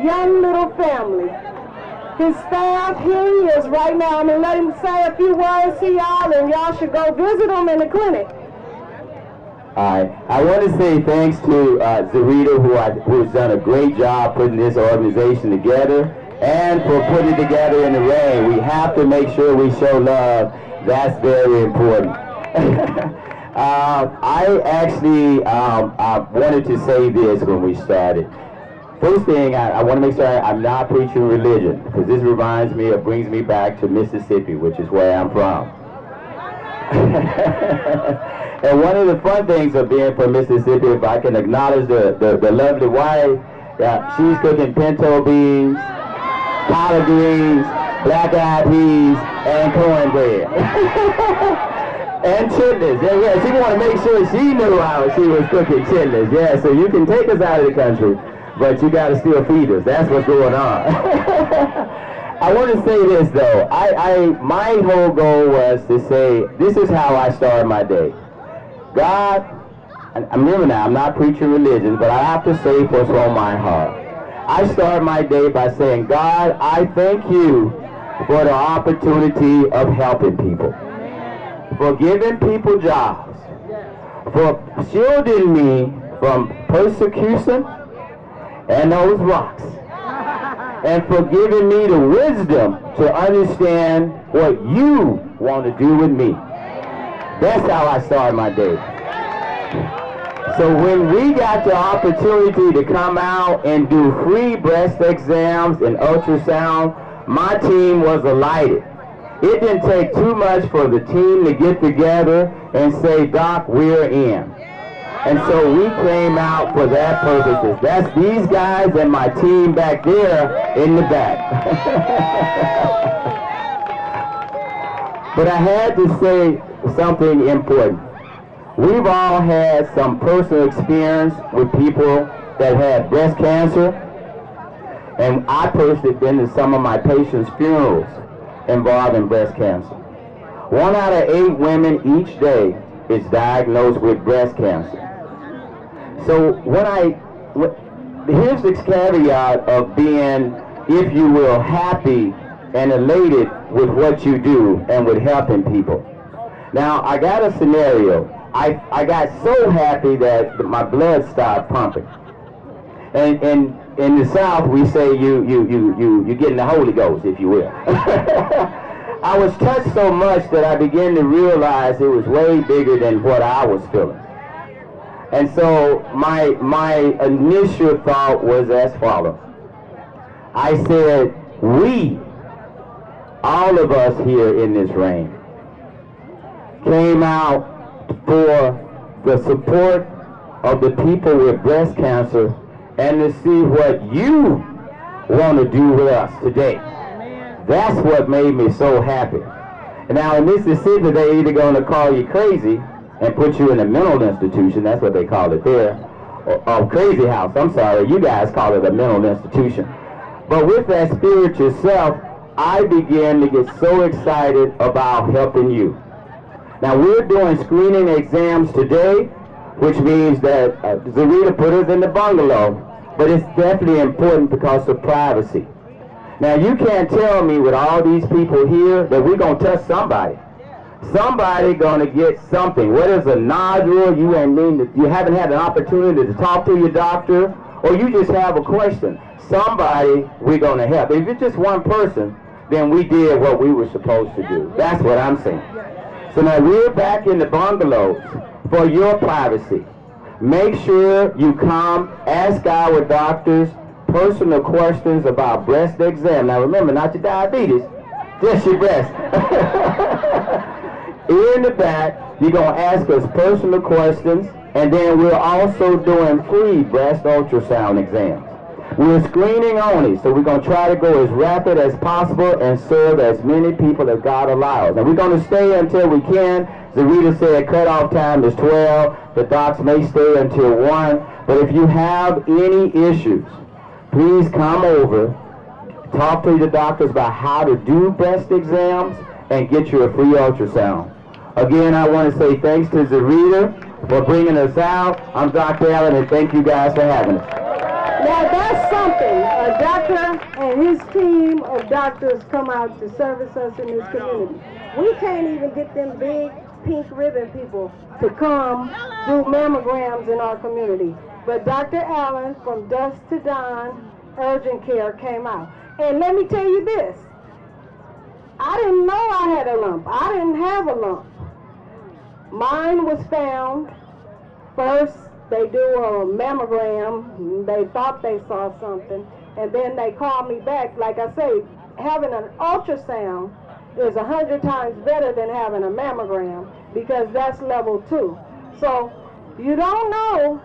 young little family. His staff, here he is right now. I'm going to let him say a few words to y'all, and y'all should go visit him in the clinic. All right. I want to say thanks to Zarita, who's done a great job putting this organization together, and for putting it together in the rain. We have to make sure we show love. That's very important. I actually wanted to say this when we started. First thing, I want to make sure I'm not preaching religion, because this reminds me, it brings me back to Mississippi, which is where I'm from. And one of the fun things of being from Mississippi, if I can acknowledge the lovely wife, she's cooking pinto beans, collard greens, black-eyed peas, and cornbread. And chitlins. Yeah, she wanted to make sure she knew how she was cooking chitlins. Yeah, so you can take us out of the country, but you got to still feed us. That's what's going on. I want to say this, though. My whole goal was to say, this is how I start my day. God, remember now, I'm not preaching religion, but I have to say what's on my heart. I start my day by saying, God, I thank you for the opportunity of helping people, for giving people jobs, for shielding me from persecution and those rocks, and for giving me the wisdom to understand what you want to do with me. That's how I start my day. So when we got the opportunity to come out and do free breast exams and ultrasound, my team was elated. It didn't take too much for the team to get together and say, Doc, we're in. And so we came out for that purposes. That's these guys and my team back there in the back. But I had to say something important. We've all had some personal experience with people that had breast cancer, and I personally have been to some of my patients' funerals involving breast cancer. 1 out of 8 women each day is diagnosed with breast cancer. So here's the caveat of being, if you will, happy and elated with what you do and with helping people. Now, I got a scenario. I got so happy that my blood stopped pumping. And in the South, we say you getting the Holy Ghost, if you will. I was touched so much that I began to realize it was way bigger than what I was feeling. And so my initial thought was as follows. I said, we, all of us here in this rain, came out for the support of the people with breast cancer and to see what you want to do with us today. That's what made me so happy. And now in Mississippi, they're either going to call you crazy and put you in a mental institution, that's what they call it there, or crazy house, I'm sorry, you guys call it a mental institution. But with that spiritual self, I began to get so excited about helping you. Now we're doing screening exams today, which means that Zarita put us in the bungalow, but it's definitely important because of privacy. Now you can't tell me with all these people here that we're going to touch somebody. Somebody going to get something. What is a nodule? You haven't had an opportunity to talk to your doctor, or you just have a question. Somebody we're going to help. If it's just one person, then we did what we were supposed to do. That's what I'm saying. So now we're back in the bungalows for your privacy. Make sure you come, ask our doctors personal questions about breast exam. Now remember, not your diabetes, just your breast. In the back, you're going to ask us personal questions, and then we're also doing free breast ultrasound exams. We're screening only, so we're going to try to go as rapid as possible and serve as many people as God allows. And we're going to stay until we can. Zarita said cutoff time is 12. The docs may stay until 1. But if you have any issues, please come over, talk to the doctors about how to do breast exams, and get you a free ultrasound. Again, I want to say thanks to Zarita for bringing us out. I'm Dr. Allen, and thank you guys for having us. Now that's something. A doctor and his team of doctors come out to service us in this community. We can't even get them big pink ribbon people to come do mammograms in our community. But Dr. Allen from Dusk to Dawn Urgent Care came out. And let me tell you this. I didn't know I had a lump. I didn't have a lump. Mine was found. First, they do a mammogram. They thought they saw something. And then they called me back. Like I say, having an ultrasound is 100 times better than having a mammogram because that's level 2. So you don't know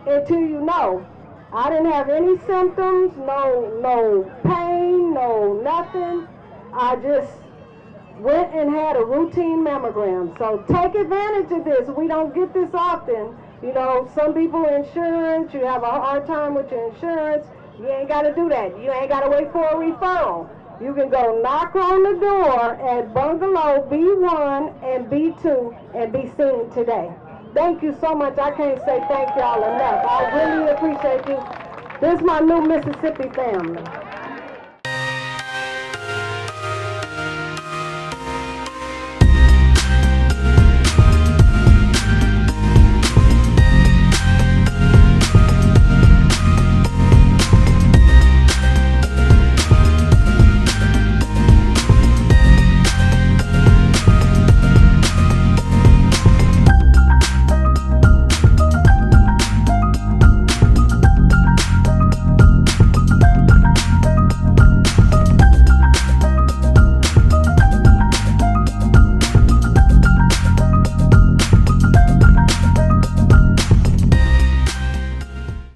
until you know. I didn't have any symptoms, no pain, no nothing. I just went and had a routine mammogram. So take advantage of this. We don't get this often. You know, some people insurance, you have a hard time with your insurance. You ain't got to do that. You ain't got to wait for a referral. You can go knock on the door at Bungalow B1 and B2 and be seen today. Thank you so much. I can't say thank y'all enough. I really appreciate you. This is my new Mississippi family.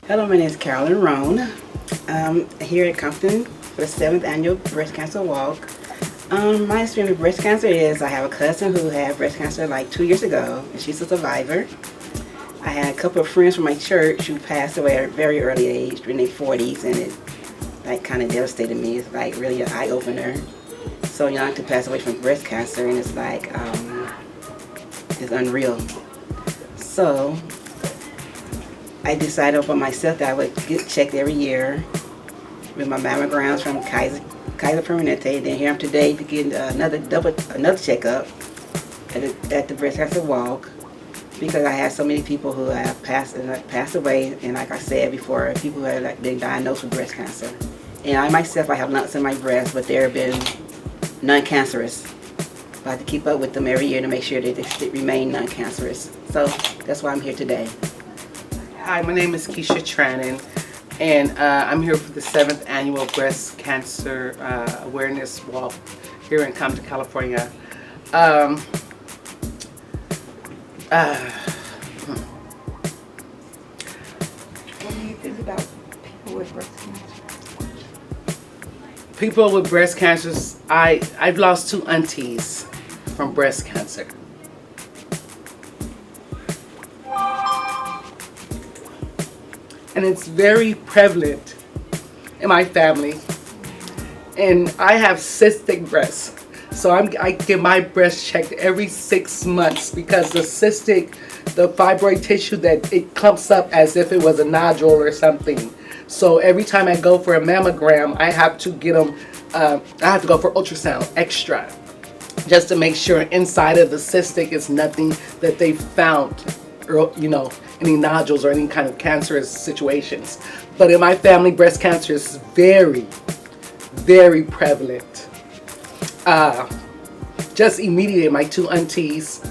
Hello, my name is Carolyn Roan. I'm here at Compton for the 7th annual Breast Cancer Walk. My experience with breast cancer is I have a cousin who had breast cancer like 2 years ago, and she's a survivor. I had a couple of friends from my church who passed away at a very early age, in their 40s, and it like kind of devastated me. It's like really an eye-opener. So young to pass away from breast cancer, and it's like, it's unreal. So I decided for myself that I would get checked every year with my mammograms from Kaiser Permanente. Then here I'm today to get another checkup at the Breast Cancer Walk because I have so many people who have passed away, and like I said before, people who have been diagnosed with breast cancer. And I myself, I have lumps in my breast, but they have been non-cancerous. I have to keep up with them every year to make sure that they remain non-cancerous. So that's why I'm here today. Hi, my name is Keisha Trannon, and I'm here for the 7th annual Breast Cancer Awareness Walk here in Compton, California. What do you think about people with breast cancer? People with breast cancers, I've lost 2 aunties from breast cancer. And it's very prevalent in my family. And I have cystic breasts. So I get my breast checked every 6 months because the fibroid tissue, that it clumps up as if it was a nodule or something. So every time I go for a mammogram, I have to get them, I have to go for ultrasound extra, just to make sure inside of the cystic is nothing that they found, or, you know, any nodules or any kind of cancerous situations. But in my family, breast cancer is very, very prevalent. Just immediately, my 2 aunties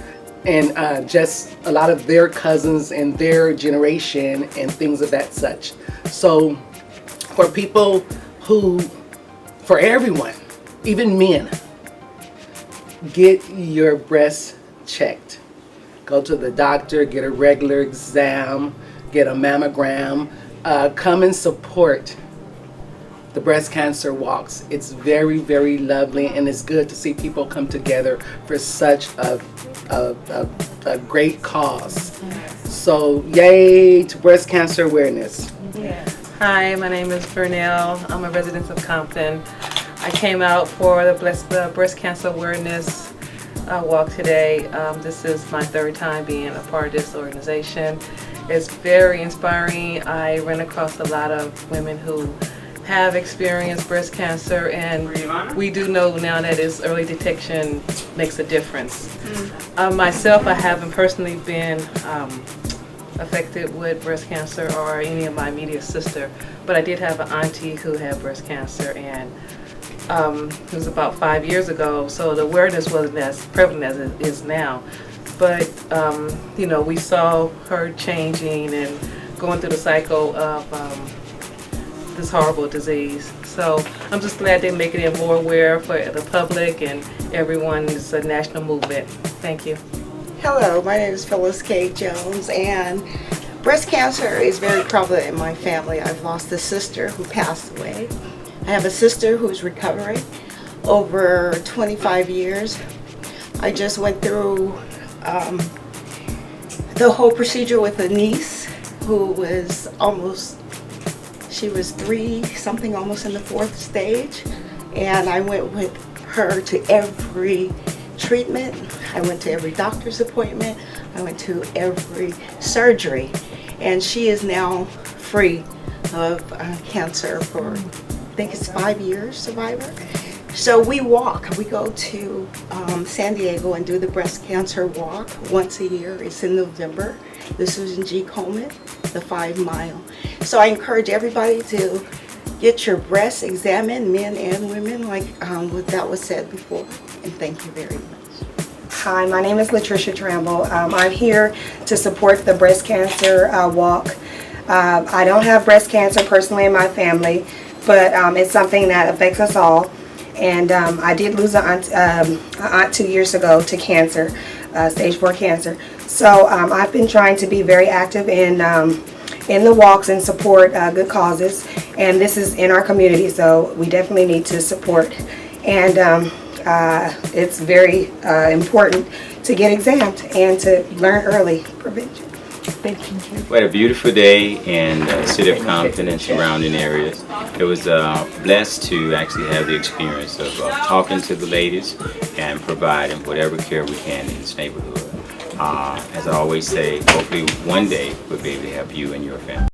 and just a lot of their cousins and their generation and things of that such. So for people for everyone, even men, get your breasts checked. Go to the doctor, get a regular exam, get a mammogram. Come and support the breast cancer walks. It's very, very lovely, and it's good to see people come together for such a great cause. So yay to breast cancer awareness. Yeah. Hi, my name is Vernell. I'm a resident of Compton. I came out for the breast cancer awareness walk today. This is my 3rd time being a part of this organization, It's very inspiring. I run across a lot of women who have experienced breast cancer, and we do know now that its early detection makes a difference. Myself, I haven't personally been affected with breast cancer or any of my immediate sister, but I did have an auntie who had breast cancer, and it was about 5 years ago, so the awareness wasn't as prevalent as it is now. But you know, we saw her changing and going through the cycle of this horrible disease. So I'm just glad they're making it more aware for the public and everyone. It's a national movement. Thank you. Hello, my name is Phyllis K. Jones, and breast cancer is very prevalent in my family. I've lost a sister who passed away. I have a sister who's recovering over 25 years. I just went through the whole procedure with a niece who was she was 3 something, almost in the 4th stage, and I went with her to every treatment. I went to every doctor's appointment. I went to every surgery, and she is now free of cancer for, I think it's 5 years survivor. So we go to San Diego and do the breast cancer walk once a year. It's in November. This was in G. Coleman, the 5 mile. So I encourage everybody to get your breasts examined, men and women, like what that was said before. And thank you very much. Hi, my name is Latricia Tramble. I'm here to support the breast cancer walk. I don't have breast cancer personally in my family, but it's something that affects us all. And I did lose an aunt 2 years ago to cancer, stage 4 cancer. So I've been trying to be very active in the walks and support good causes. And this is in our community, so we definitely need to support. And it's very important to get examined and to learn early prevention. Thank you. We had a beautiful day in the city of Compton and surrounding areas. It was blessed to actually have the experience of talking to the ladies and providing whatever care we can in this neighborhood. As I always say, hopefully one day we'll be able to help you and your family.